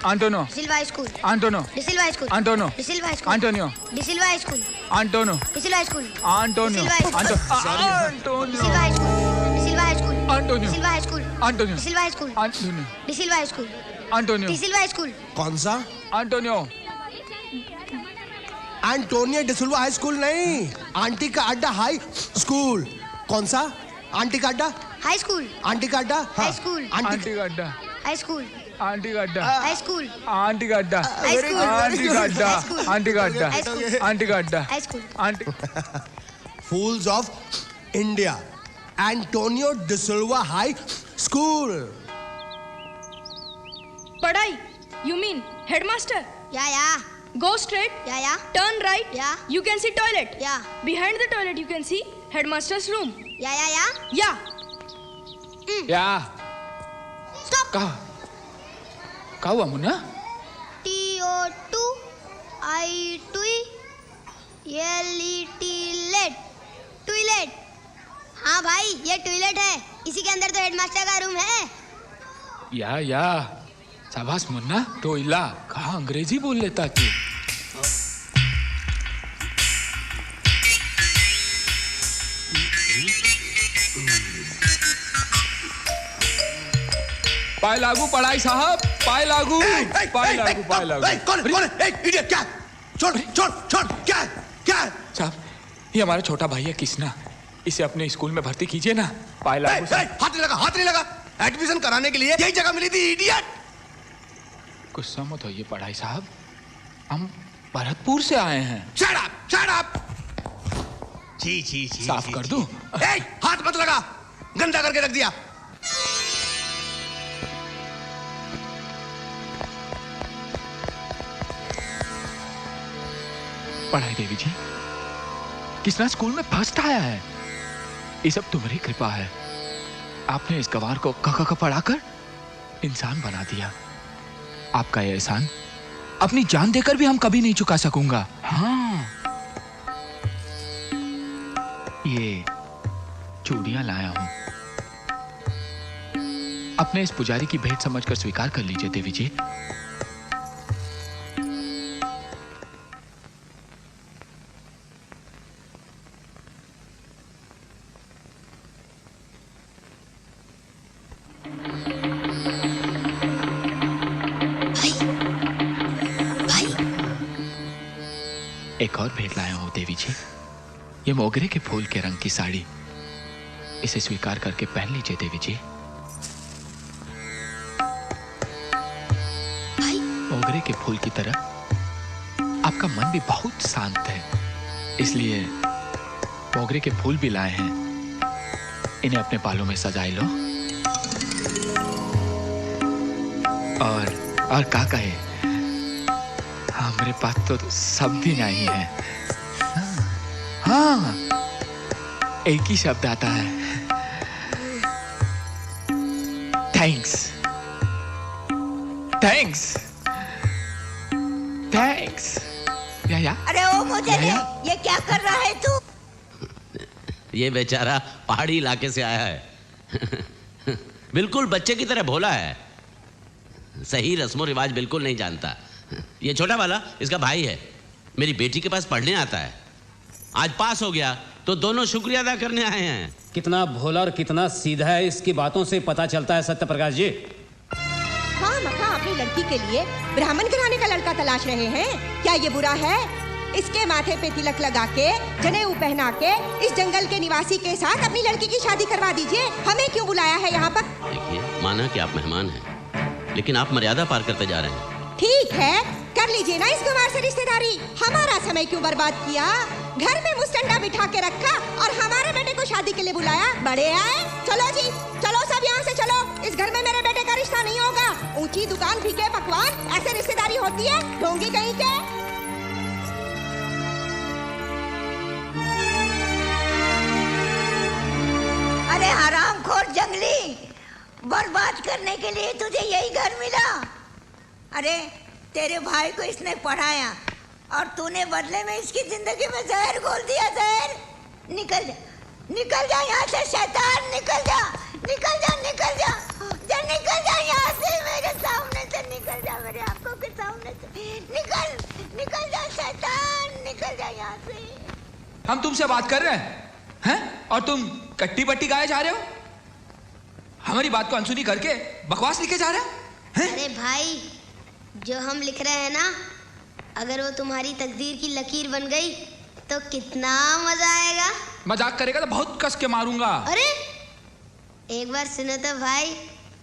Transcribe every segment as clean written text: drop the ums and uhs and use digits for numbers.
Antonio. De Silva School. Antonio. De Silva School. Antonio. De Silva School. Antonio. De Silva School. Antonio. De Silva School. Antonio. De Silva School. Antonio. De Silva School. De Silva School. Antonio. De Silva School. Antonio. De Silva School. Antonio. De Silva School. Antonio. De Silva School. कौन सा? Antonio. Antonio D'Silva high school नहीं, aunty का अड्डा high school. कौन सा? Aunty का अड्डा? High school. Aunty का अड्डा? High school. आंटी का अड्डा। High school. आंटी का अड्डा। High school. आंटी का अड्डा। High school. आंटी का अड्डा। High school. आंटी का अड्डा। High school. आंटी का अड्डा। High school. Aunty fools of India, Antonio D'Silva high school. पढ़ाई, you mean headmaster? Yeah. Go straight, Yeah. turn right, Yeah. you can see toilet. Yeah. Behind the toilet you can see headmaster's room. Yeah. Yeah. या Stop. का हुआ Munna? TO2 I2 LET late toilet. हाँ भाई, ये toilet है, इसी के अंदर तो हेडमास्टर का रूम है। या शाबाश मुन्ना, तो इला कहाँ अंग्रेजी बोल लेता तू। पाए लागू पढ़ाई साहब, पाए लागू, पाए लागू, पाए लागू। कौन है? इडियट, क्या? छोड़, क्या? साहब, ये हमारा छोटा भाई है किसना, इसे अपने स्कूल में भर्ती कीजिए ना। पाए लागू हाथ नहीं लगा। एडमिशन कराने के लिए यही जगह मिली थी, इडियट। गुस्सा मत होइए पढ़ाई साहब, हम भरतपुर से आए हैं। Shut up. छी। साफ कर दूं? हाथ मत लगा, गंदा करके रख दिया। पढ़ाई देवी जी, किसना स्कूल में फर्स्ट आया है, ये सब तुम्हारी कृपा है। आपने इस गवार को क पढ़ाकर इंसान बना दिया। आपका यह एहसान अपनी जान देकर भी हम कभी नहीं चुका सकूंगा। हाँ, ये चूड़ियां लाया हूं, अपने इस पुजारी की भेंट समझकर स्वीकार कर लीजिए देवी जी। एक और भेंट लाया हूं देवी जी, ये मोगरे के फूल के रंग की साड़ी, इसे स्वीकार करके पहन लीजिए देवी जी। मोगरे के फूल की तरह आपका मन भी बहुत शांत है, इसलिए मोगरे के फूल भी लाए हैं, इन्हें अपने बालों में सजाए लो। और क्या कहे, मेरे पास तो शब्द ही नहीं है। हाँ, एक ही शब्द आता है, थैंक्स। या अरे ओ मुझे दे, ये क्या कर रहा है तू? ये बेचारा पहाड़ी इलाके से आया है। बिल्कुल बच्चे की तरह भोला है, सही रस्मों रिवाज बिल्कुल नहीं जानता। ये छोटा वाला इसका भाई है, मेरी बेटी के पास पढ़ने आता है, आज पास हो गया तो दोनों शुक्रिया अदा करने आए हैं। कितना भोला और कितना सीधा है, इसकी बातों से पता चलता है सत्य प्रकाश जी। हाँ मखा अपनी लड़की के लिए ब्राह्मण घराने का लड़का तलाश रहे हैं, क्या ये बुरा है? इसके माथे पे तिलक लगा के, जनेऊ पहना के, इस जंगल के निवासी के साथ अपनी लड़की की शादी करवा दीजिए। हमें क्यों बुलाया है यहाँ पर? देखिए, माना कि आप मेहमान हैं, लेकिन आप मर्यादा पार करते जा रहे हैं। ठीक है, कर लीजिए ना इस गंवार से रिश्तेदारी। हमारा समय क्यों बर्बाद किया? घर में मुस्टंडा बिठा के रखा और हमारे बेटे को शादी के लिए बुलाया। बड़े आए, चलो जी, चलो सब यहाँ से चलो। इस घर में मेरे बेटे का रिश्ता नहीं होगा। ऊंची दुकान, फीके पकवान, ऐसे रिश्तेदारी होती है? ढोंगी कहीं के। अरे हरामखोर जंगली, बर्बाद करने के लिए तुझे यही घर मिला? अरे तेरे भाई को इसने पढ़ाया और तूने बदले में इसकी जिंदगी में जहर घोल दिया। जहर, निकल जा यहाँ से शैतान, निकल जा यहाँ से, मेरे सामने से निकल। निकल जा मेरे आंखों के सामने से। निकल जा शैतान, निकल जा यहाँ से। हम तुमसे बात कर रहे हैं और तुम कट्टी पट्टी गाए जा रहे हो, हमारी बात को अनसुनी करके बकवास लिखे जा रहे हो हैं? अरे भाई, जो हम लिख रहे हैं ना, अगर वो तुम्हारी तकदीर की लकीर बन गई तो कितना मजा आएगा। मजाक करेगा तो बहुत कस के मारूंगा। अरे एक बार सुनो तो भाई,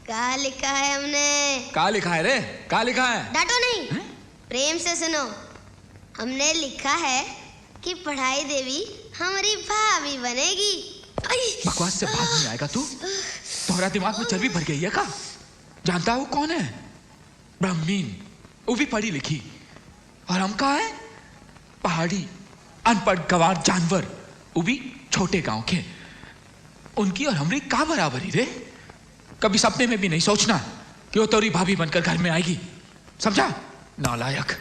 क्या लिखा है हमने। क्या लिखा है रे? क्या लिखा है? डांटो नहीं, प्रेम से सुनो। हमने लिखा है कि पढ़ाई देवी हमारी भाभी बनेगी। बकवास से भाग नहीं आएगा तू? तुम्हारा दिमाग में चर्बी भर गई है का? जानता हो कौन है? ब्राह्मीण, वो भी पढ़ी लिखी, और हम कहा है पहाड़ी अनपढ़ गवार जानवर, वो भी छोटे गांव के। उनकी और हमारी का बराबरी रे? कभी सपने में भी नहीं सोचना कि वो तोरी भाभी बनकर घर में आएगी, समझा? नालायक।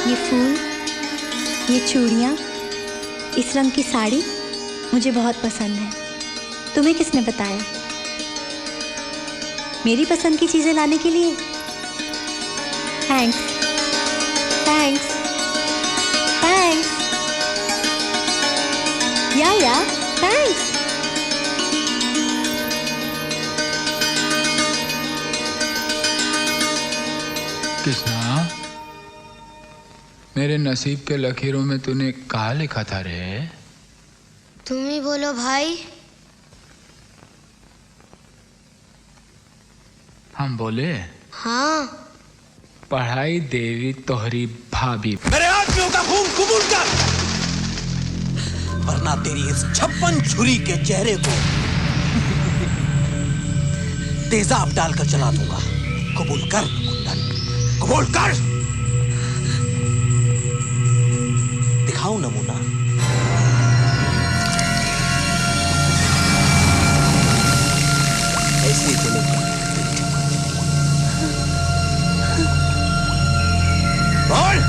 ये फूल, ये चूड़ियाँ, इस रंग की साड़ी मुझे बहुत पसंद है। तुम्हें किसने बताया? मेरी पसंद की चीज़ें लाने के लिए थैंक्स, थैंक्स, थैंक्स। या थैंक्स। कृष्णा, मेरे नसीब के लकीरों में तूने कहा लिखा था रे? तुम ही बोलो भाई। हम बोले? हाँ। पढ़ाई देवी तोहरी भाभी। मेरे आदमियों का खून कबूल कर, वरना तेरी इस 56 छुरी के चेहरे को तेजाब डालकर जला दूंगा। कबूल कर कुंदन, कबूल कर। दिखाऊं नमूना? ऐसे ही चलेगा। बोल।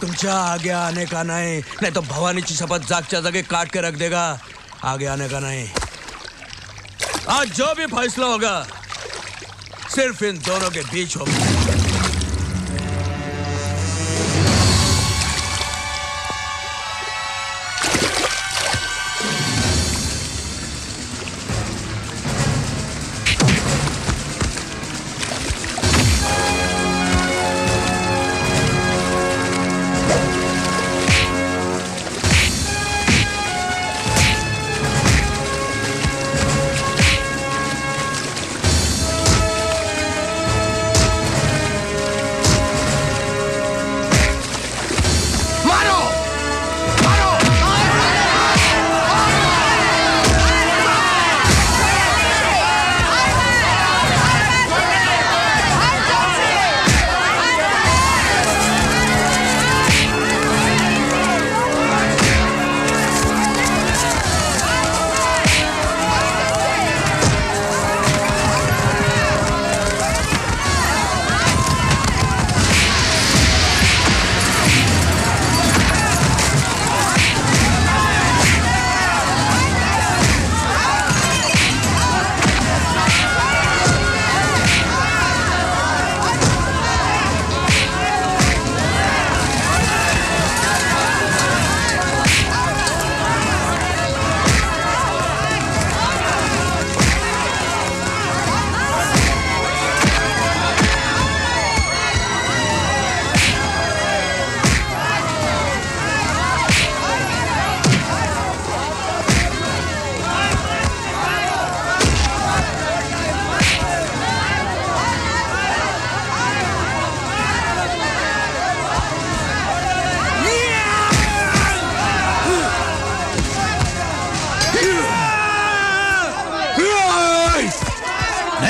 तुमच्या आगे आने का नहीं तो भवानीची शपथ जागच्या जागे काट के रख देगा। आगे आने का नहीं। आज जो भी फैसला होगा सिर्फ इन दोनों के बीच होगा।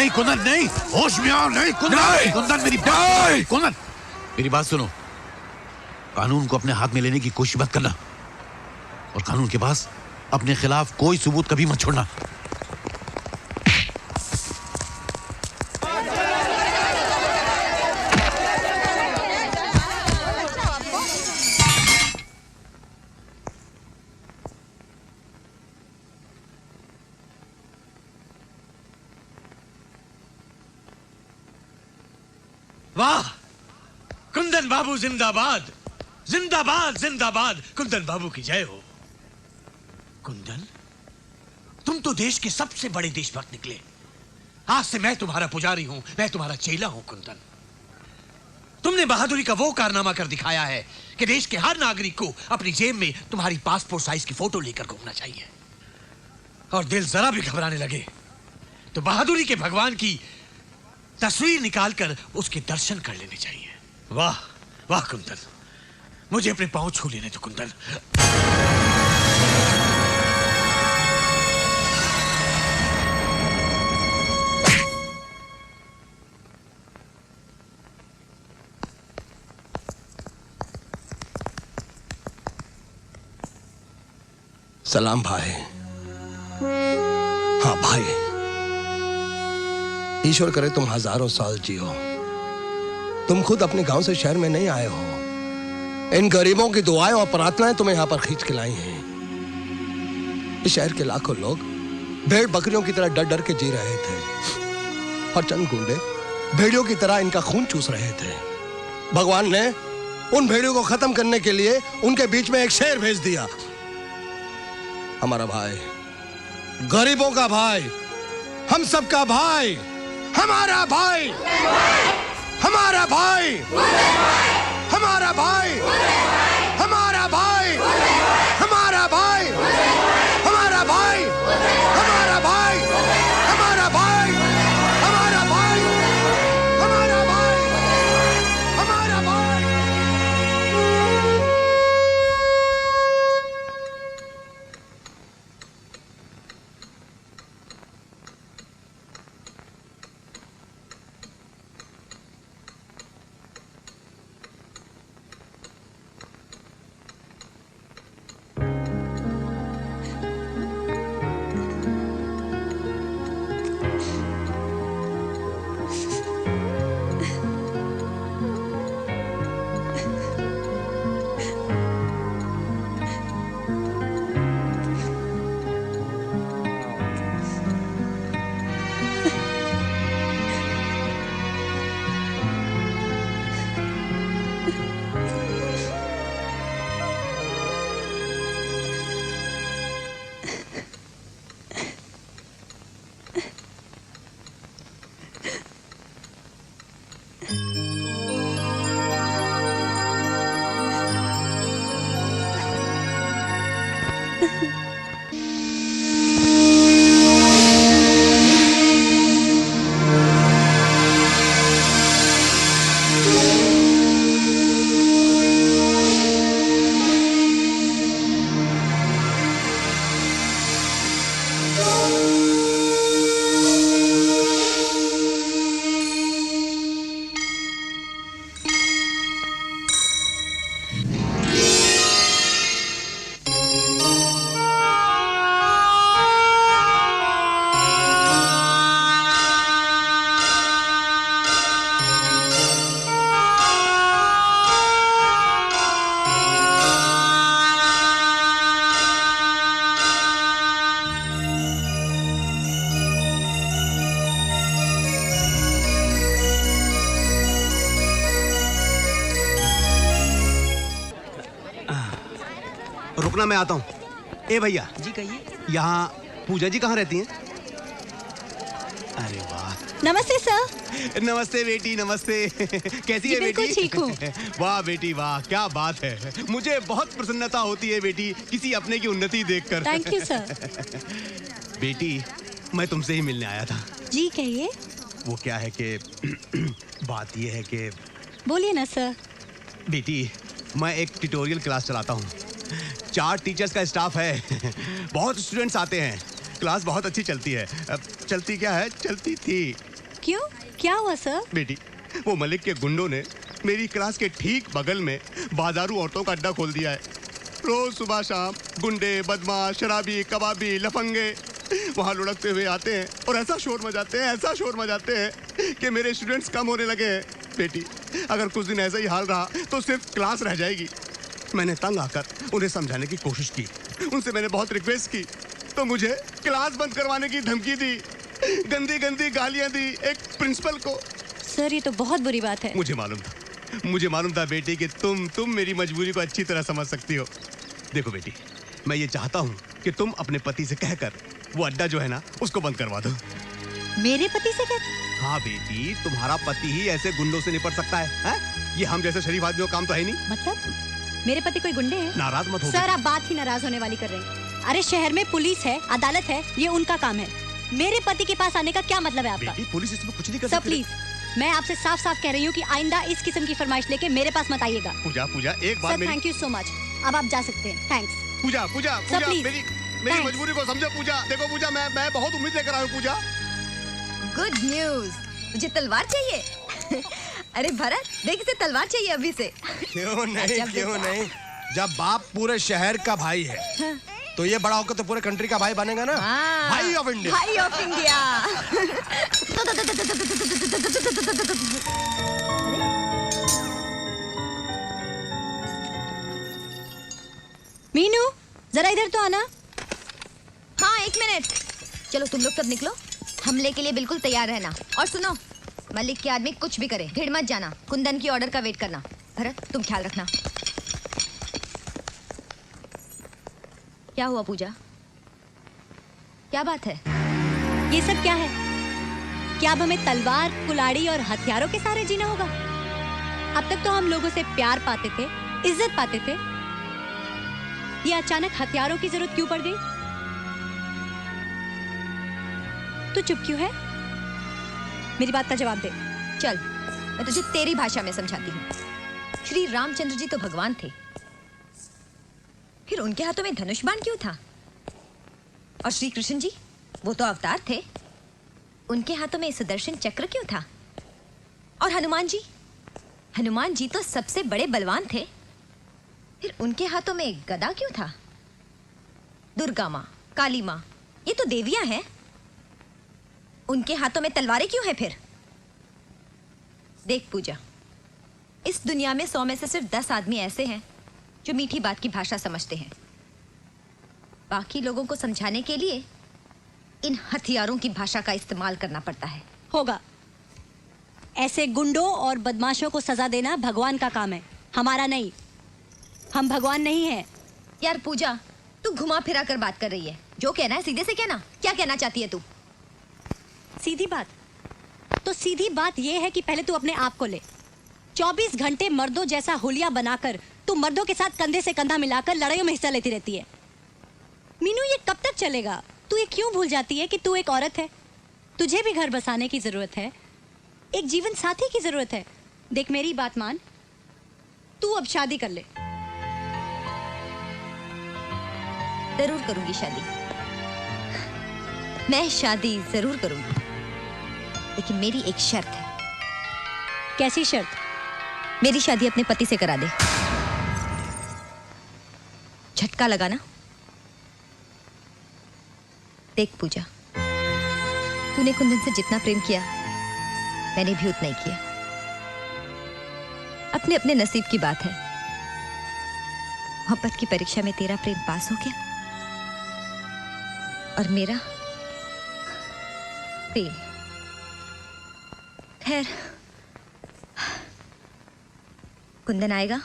नहीं कुंदन नहीं, होश में आओ। नहीं कुंदन, कुंदन मेरी बात, कुंदन मेरी बात सुनो। कानून को अपने हाथ में लेने की कोशिश मत करना, और कानून के पास अपने खिलाफ कोई सबूत कभी मत छोड़ना। वाह, कुंदन बाबू जिंदाबाद, जिंदाबाद, जिंदाबाद। कुंदन बाबू की जय हो। कुंदन, तुम तो देश के सबसे बड़े देशभक्त निकले। आज से मैं तुम्हारा पुजारी हूं, मैं तुम्हारा चेला हूं। कुंदन, तुमने बहादुरी का वो कारनामा कर दिखाया है कि देश के हर नागरिक को अपनी जेब में तुम्हारी पासपोर्ट साइज की फोटो लेकर घूमना चाहिए। और दिल जरा भी घबराने लगे तो बहादुरी के भगवान की तस्वीर निकालकर उसके दर्शन कर लेने चाहिए। वाह वाह कुंदन, मुझे अपने पांव छू लेने दो कुंदन। सलाम भाई। हाँ भाई, ईश्वर करे तुम हजारों साल जियो। तुम खुद अपने गांव से शहर में नहीं आए हो। इन गरीबों की दुआएं और प्रार्थनाएं तुम्हें यहां पर खींच के लाई हैं। इस शहर के लाखों लोग भेड़ बकरियों की तरह डर डर के जी रहे थे, और चंद गुंडे भेड़ियों की तरह इनका खून चूस रहे थे। भगवान ने उन भेड़ियों को खत्म करने के लिए उनके बीच में एक शेर भेज दिया। हमारा भाई, गरीबों का भाई, हम सबका भाई, हमारा भाई, हमारा भाई, हमारा भाई, हमारा भाई, हमारा भाई, हमारा भाई, हमारा भाई, हमारा भाई, हमारा भाई, हमारा भाई, हमारा भाई। रुकना, मैं आता हूँ। ए भैया जी कहिए। यहाँ पूजा जी कहाँ रहती हैं? अरे वाह। नमस्ते सर। नमस्ते बेटी, नमस्ते। कैसी है बेटी? ठीक हूँ। वाह बेटी वाह, क्या बात है। मुझे बहुत प्रसन्नता होती है बेटी किसी अपने की उन्नति देखकर। Thank you sir. बेटी, मैं तुमसे ही मिलने आया था। जी कहिए। वो क्या है कि बात ये है कि बोलिए ना सर। बेटी, मैं एक ट्यूटोरियल क्लास चलाता हूँ। 4 टीचर्स का स्टाफ है। बहुत स्टूडेंट्स आते हैं। क्लास बहुत अच्छी चलती है। अब चलती क्या है, चलती थी। क्यों? क्या हुआ सर? बेटी, वो मलिक के गुंडों ने मेरी क्लास के ठीक बगल में बाजारू औरतों का अड्डा खोल दिया है। रोज सुबह शाम गुंडे, बदमाश, शराबी, कबाबी, लफंगे वहाँ लुढ़कते हुए आते हैं और ऐसा शोर मचाते हैं कि मेरे स्टूडेंट्स कम होने लगे हैं। बेटी, अगर कुछ दिन ऐसा ही हाल रहा तो सिर्फ क्लास रह जाएगी। मैंने तंग आकर उन्हें समझाने की कोशिश की, उनसे मैंने बहुत रिक्वेस्ट की तो मुझे क्लास बंद करवाने की धमकी दी, गंदी गंदी गालियां दी एक प्रिंसिपल को। सर ये तो बहुत बुरी बात है। मुझे मालूम था बेटी कि तुम मेरी मजबूरी को अच्छी तरह समझ सकती हो। देखो बेटी, मैं ये चाहता हूँ कि तुम अपने पति से कहकर वो अड्डा जो है ना उसको बंद करवा दो। मेरे पति से क्या? हाँ बेटी, तुम्हारा पति ही ऐसे गुंडों से निपट सकता है? ये हम जैसे शरीफ आदमियों का काम तो है नहीं। मतलब मेरे पति कोई गुंडे हैं? नाराज मत हो सर, आप बात ही नाराज होने वाली कर रहे हैं। अरे शहर में पुलिस है, अदालत है, ये उनका काम है। मेरे पति के पास आने का क्या मतलब है आपका? बेटी, पुलिस इसमें कुछ नहीं कर सकती। सकती। प्लीज, मैं आपसे साफ साफ कह रही हूँ कि आइंदा इस किस्म की फरमाइश लेके मेरे पास मत आइएगा। पूजा एक बार थैंक यू सो मच। अब आप जा सकते हैं। थैंक्स। पूजा मेरी मजबूरी को समझो। पूजा देखो, पूजा मैं बहुत उम्मीद लेकर आया हूँ। पूजा, गुड न्यूज, मुझे तलवार चाहिए। अरे भरत, देख इसे तलवार चाहिए अभी से। क्यों नहीं, जब बाप पूरे शहर का भाई है तो ये बड़ा होकर तो पूरे कंट्री का भाई बनेगा ना। भाई ऑफ इंडिया। भाई ऑफ इंडिया। मीनू, जरा इधर तो आना। हाँ, एक मिनट। चलो तुम लोग सब निकलो, हमले के लिए बिल्कुल तैयार रहना। और सुनो, मलिक के आदमी कुछ भी करे, भीड़ मत जाना, कुंदन की ऑर्डर का वेट करना। भरत, तुम ख्याल रखना। क्या हुआ पूजा? क्या बात है? ये सब क्या है? क्या अब हमें तलवार, कुल्हाड़ी और हथियारों के सहारे जीना होगा? अब तक तो हम लोगों से प्यार पाते थे, इज्जत पाते थे। ये अचानक हथियारों की जरूरत क्यों पड़ गई? तू चुप क्यों है? मेरी बात का जवाब दे। चल, मैं तुझे तेरी भाषा में समझाती हूँ। श्री रामचंद्र जी तो भगवान थे, फिर उनके हाथों में धनुष बाण क्यों था? और श्री कृष्ण जी, वो तो अवतार थे, उनके हाथों में सुदर्शन चक्र क्यों था? और हनुमान जी तो सबसे बड़े बलवान थे, फिर उनके हाथों में गदा क्यों था? दुर्गा माँ, काली माँ, ये तो देवियां हैं, उनके हाथों में तलवारें क्यों हैं फिर? देख पूजा, इस दुनिया में 100 में से सिर्फ 10 आदमी ऐसे हैं जो मीठी बात की भाषा समझते हैं। बाकी लोगों को समझाने के लिए इन हथियारों की भाषा का इस्तेमाल करना पड़ता है। होगा। ऐसे गुंडों और बदमाशों को सजा देना भगवान का काम है, हमारा नहीं। हम भगवान नहीं हैं। यार पूजा, तू घुमा फिरा कर बात कर रही है। जो कहना है सीधे से कहना। क्या कहना चाहती है तू? सीधी बात? तो सीधी बात यह है कि पहले तू अपने आप को ले। 24 घंटे मर्दों जैसा हुलिया बनाकर तू मर्दों के साथ कंधे से कंधा मिलाकर लड़ाइयों में हिस्सा लेती रहती है। मीनू, ये कब तक चलेगा? तू ये क्यों भूल जाती है कि तू एक औरत है? तुझे भी घर बसाने की जरूरत है, एक जीवन साथी की जरूरत है। देख मेरी बात मान, तू अब शादी कर ले। जरूर करूंगी शादी, मैं शादी जरूर करूंगी, लेकिन मेरी एक शर्त है। कैसी शर्त? मेरी शादी अपने पति से करा दे। झटका लगाना। देख पूजा, तूने कुंदन से जितना प्रेम किया मैंने भी उतना ही किया। अपने अपने नसीब की बात है। मोहब्बत की परीक्षा में तेरा प्रेम पास हो गया और मेरा फेल। खैर, कुंदन आएगा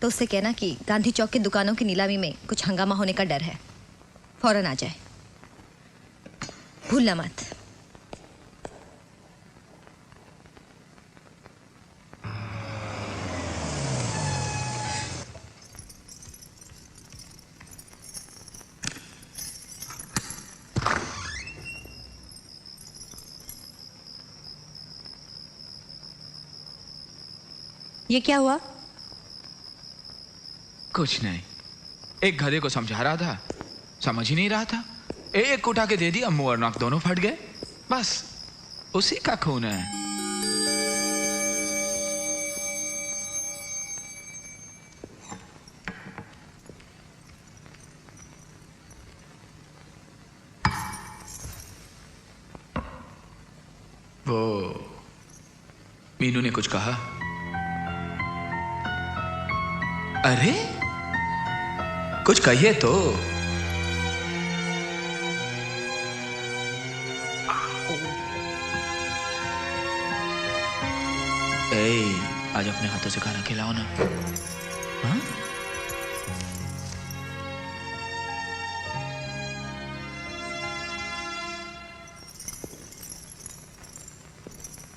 तो उससे कहना कि गांधी चौक की दुकानों की नीलामी में कुछ हंगामा होने का डर है, फौरन आ जाए, भूलना मत। ये क्या हुआ? कुछ नहीं, एक गधे को समझा रहा था, समझ ही नहीं रहा था, एक उठा के दे दिया, मुंह और नाक दोनों फट गए, बस। उसी का खून है। वो मीनू ने कुछ कहा? अरे कुछ कहिए तो। आज अपने हाथों से खाना खिलाओ ना। हाँ?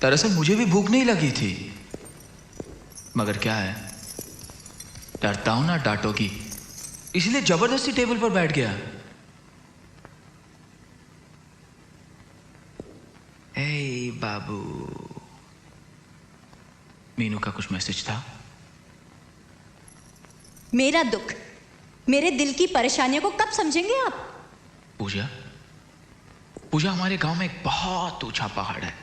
दरअसल मुझे भी भूख नहीं लगी थी, मगर क्या है, डरता हूं ना डांटोगी, इसलिए जबरदस्ती टेबल पर बैठ गया। ए बाबू, मीनू का कुछ मैसेज था? मेरा दुख, मेरे दिल की परेशानियों को कब समझेंगे आप? पूजा, पूजा, हमारे गांव में एक बहुत ऊंचा पहाड़ है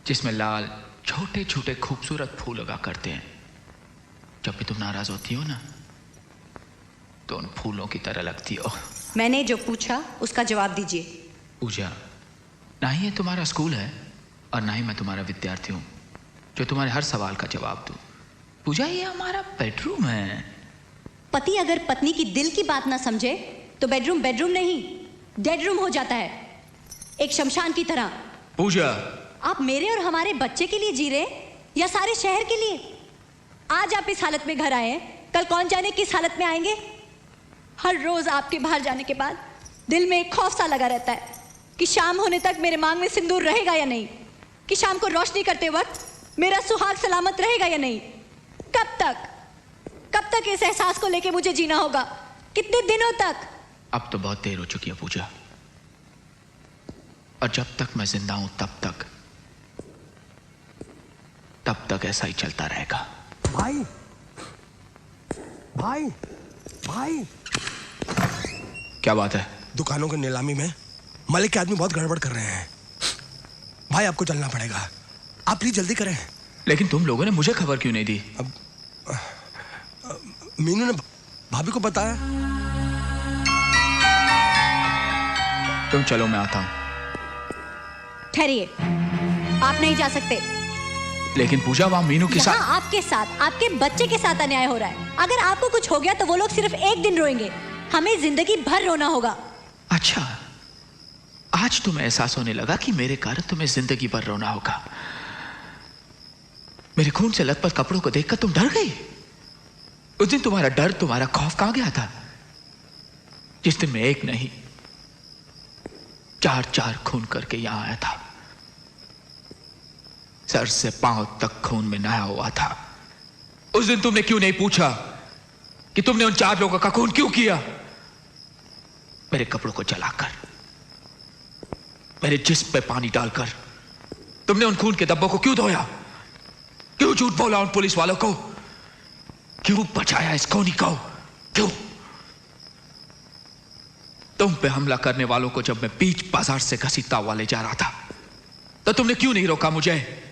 जिसमें लाल छोटे छोटे खूबसूरत फूल लगा करते हैं। जब भी तुम नाराज होती हो ना, तो उन फूलों की तरह लगती हो। मैंने जो पूछा उसका जवाब दीजिए। पूजा, ना ही ये तुम्हारा स्कूल है और ना ही मैं तुम्हारा विद्यार्थी हूं जो तुम्हारे हर सवाल का जवाब दूं। पूजा, ये हमारा बेडरूम है। पति अगर पत्नी की दिल की बात ना समझे तो बेडरूम बेडरूम नहीं, डेडरूम हो जाता है, एक शमशान की तरह। पूजा, आप मेरे और हमारे बच्चे के लिए जी रहे या सारे शहर के लिए? आज आप इस हालत में घर आए हैं, कल कौन जाने किस हालत में आएंगे। हर रोज आपके बाहर जाने के बाद दिल में एक खौफ सा लगा रहता है कि शाम होने तक मेरे मांग में सिंदूर रहेगा या नहीं, कि शाम को रोशनी करते वक्त मेरा सुहाग सलामत रहेगा या नहीं। कब तक इस एहसास को लेके मुझे जीना होगा? कितने दिनों तक? अब तो बहुत देर हो चुकी है पूजा, और जब तक मैं जिंदा हूं तब तक ऐसा ही चलता रहेगा। भाई, भाई, भाई, क्या बात है? दुकानों की नीलामी में मलिक के आदमी बहुत गड़बड़ कर रहे हैं। भाई, आपको चलना पड़ेगा, आप प्लीज जल्दी करें। लेकिन तुम लोगों ने मुझे खबर क्यों नहीं दी? मीनू ने भाभी को बताया। तुम चलो, मैं आता हूं। ठहरिए, आप नहीं जा सकते। लेकिन पूजा, वहां मीनू के साथ, आपके साथ, आपके बच्चे के साथ अन्याय हो रहा है। अगर आपको कुछ हो गया तो वो लोग सिर्फ एक दिन रोएंगे, हमें जिंदगी भर रोना होगा। अच्छा, आज तुम्हें एहसास होने लगा कि मेरे कारण तुम्हें जिंदगी भर रोना होगा। मेरे खून से लथपथ कपड़ों को देखकर तुम डर गई। उस दिन तुम्हारा डर, तुम्हारा खौफ कहां गया था? जिस दिन मैं एक नहीं 4-4 खून करके यहां आया था, सर से पांव तक खून में नहाया हुआ था। उस दिन तुमने क्यों नहीं पूछा कि तुमने उन 4 लोगों का खून क्यों किया? मेरे कपड़ों को जलाकर, मेरे जिस्म पे पानी डालकर तुमने उन खून के धब्बों को क्यों धोया? क्यों झूठ बोला उन पुलिस वालों को? क्यों बचाया इस खूनी को? क्यों? तुम पे हमला करने वालों को जब मैं बीच बाजार से घसीटता हुआ ले जा रहा था, तो तुमने क्यों नहीं रोका मुझे?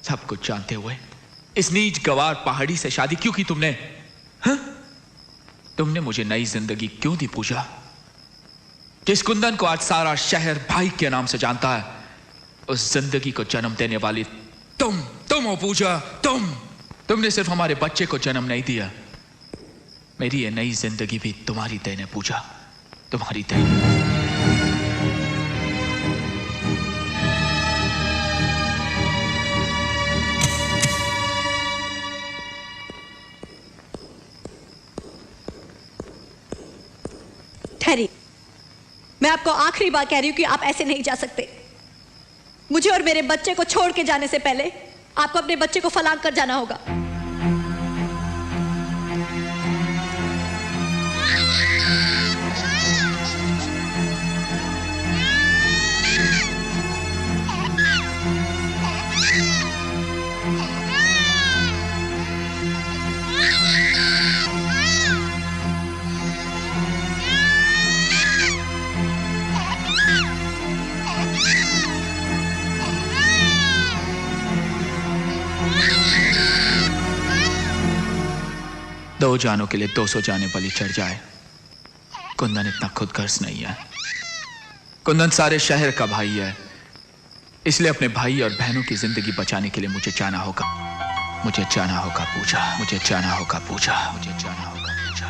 सब कुछ जानते हुए इस नीच गवार पहाड़ी से शादी क्यों की तुमने? हा? तुमने मुझे नई जिंदगी क्यों दी पूजा? जिस कुंदन को आज सारा शहर भाई के नाम से जानता है, उस जिंदगी को जन्म देने वाली तुम हो पूजा, तुमने सिर्फ हमारे बच्चे को जन्म नहीं दिया, मेरी ये नई जिंदगी भी तुम्हारी देन है पूजा, तुम्हारी देन। ठहरी, मैं आपको आखिरी बार कह रही हूं कि आप ऐसे नहीं जा सकते। मुझे और मेरे बच्चे को छोड़ के जाने से पहले आपको अपने बच्चे को फलांग कर जाना होगा। 2 जानों के लिए 200 जाने बलि चढ़ जाए, कुंदन इतना खुदगर्ज नहीं है। कुंदन सारे शहर का भाई है, इसलिए अपने भाई और बहनों की जिंदगी बचाने के लिए मुझे जाना होगा। मुझे जाना होगा पूजा, मुझे जाना होगा पूजा, मुझे जाना होगा पूजा।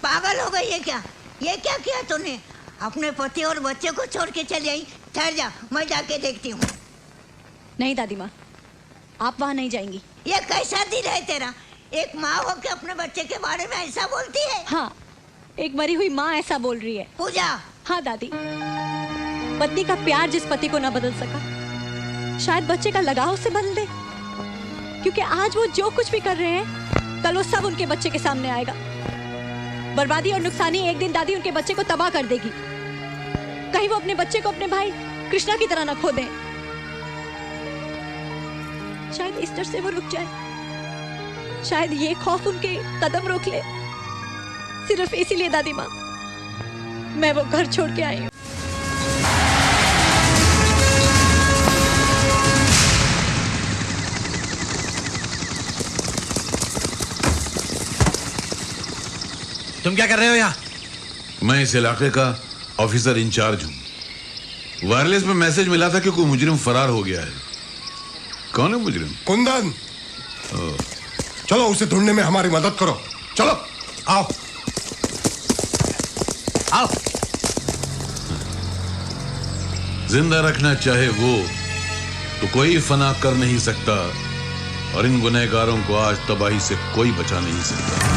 पागल हो गई है क्या? ये क्या किया तूने? अपने पति और बच्चे को छोड़ के चली आई। ठहर जा, मैं जाके देखती हूँ। नहीं दादी माँ, आप वहाँ नहीं जाएंगी। ये कैसा दिल है तेरा? एक माँ होकर अपने बच्चे के बारे में ऐसा बोलती है? हाँ, एक मरी हुई माँ ऐसा बोल रही है। पूजा। हाँ दादी, पत्नी का प्यार जिस पति को ना बदल सका, शायद बच्चे का लगाव से बदल दे। क्योंकि आज वो जो कुछ भी कर रहे हैं, कल वो सब उनके बच्चे के सामने आएगा। बर्बादी और नुकसानी एक दिन दादी उनके बच्चे को तबाह कर देगी। कहीं वो अपने बच्चे को अपने भाई कृष्णा की तरह ना खो दें। शायद इस डर से वो रुक जाए, शायद ये खौफ उनके कदम रोक ले। सिर्फ इसीलिए दादी माँ, मैं वो घर छोड़ के आई हूँ। तुम क्या कर रहे हो यहाँ? मैं इस इलाके का ऑफिसर इंचार्ज हूँ। वायरलेस में मैसेज मिला था कि कोई मुजरिम फरार हो गया है। कौन है मुजरिम? कुंदन। चलो उसे ढूंढने में हमारी मदद करो। चलो आओ आओ। जिंदा रखना चाहे वो तो कोई फना कर नहीं सकता, और इन गुनहगारों को आज तबाही से कोई बचा नहीं सकता।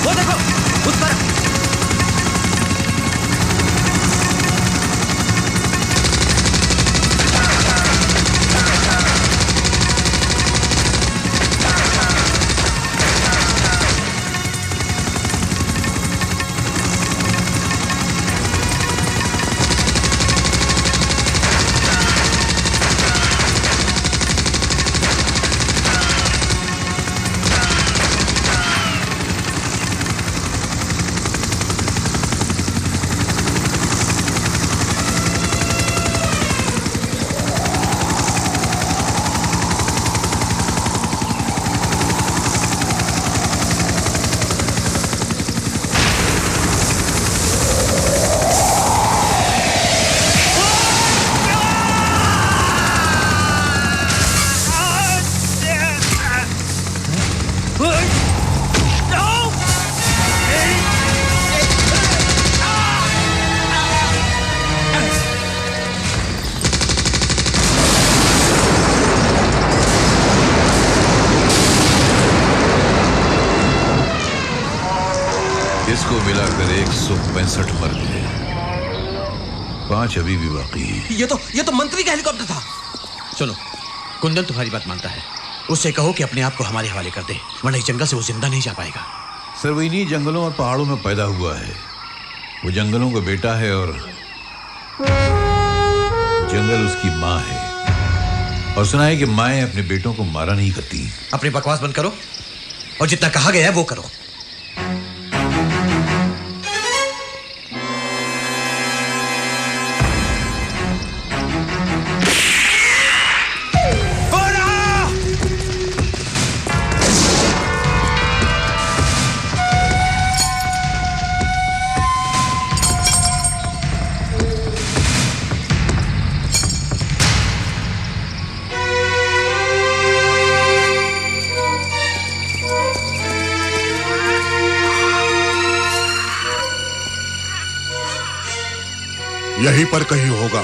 वो देखो, उस पर। इसको मिलाकर 165 मर गए, 5 अभी भी बाकी हैं। ये तो मंत्री का हेलीकॉप्टर था। सुनो, कुंदन तुम्हारी बात मानता है। उससे कहो कि अपने आप को हमारे हवाले कर दे, वरना इस जंगल से वो जिंदा नहीं जा पाएगा। सर वो इन्हीं जंगलों और पहाड़ों में पैदा हुआ है। वो जंगलों का बेटा है और जंगल उसकी माँ है। और सुना है कि माएं अपने बेटों को मारा नहीं करती। अपनी बकवास बंद करो और जितना कहा गया है वो करो। यहीं पर कहीं होगा।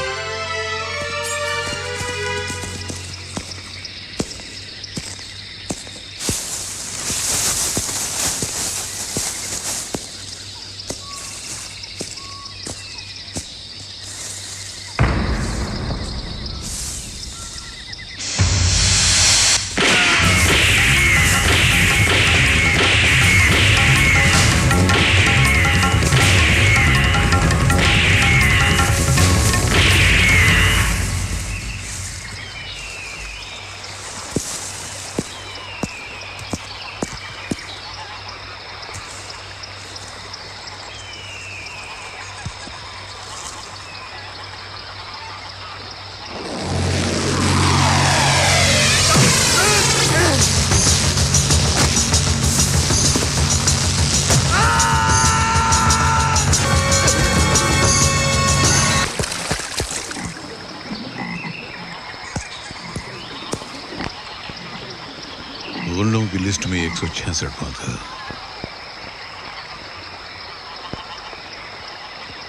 चारों की लिस्ट में 166वां था।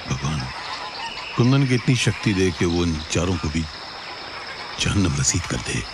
भगवान कुंदन की इतनी शक्ति दे कि वो उन चारों को भी जहन्नम नसीब कर दे।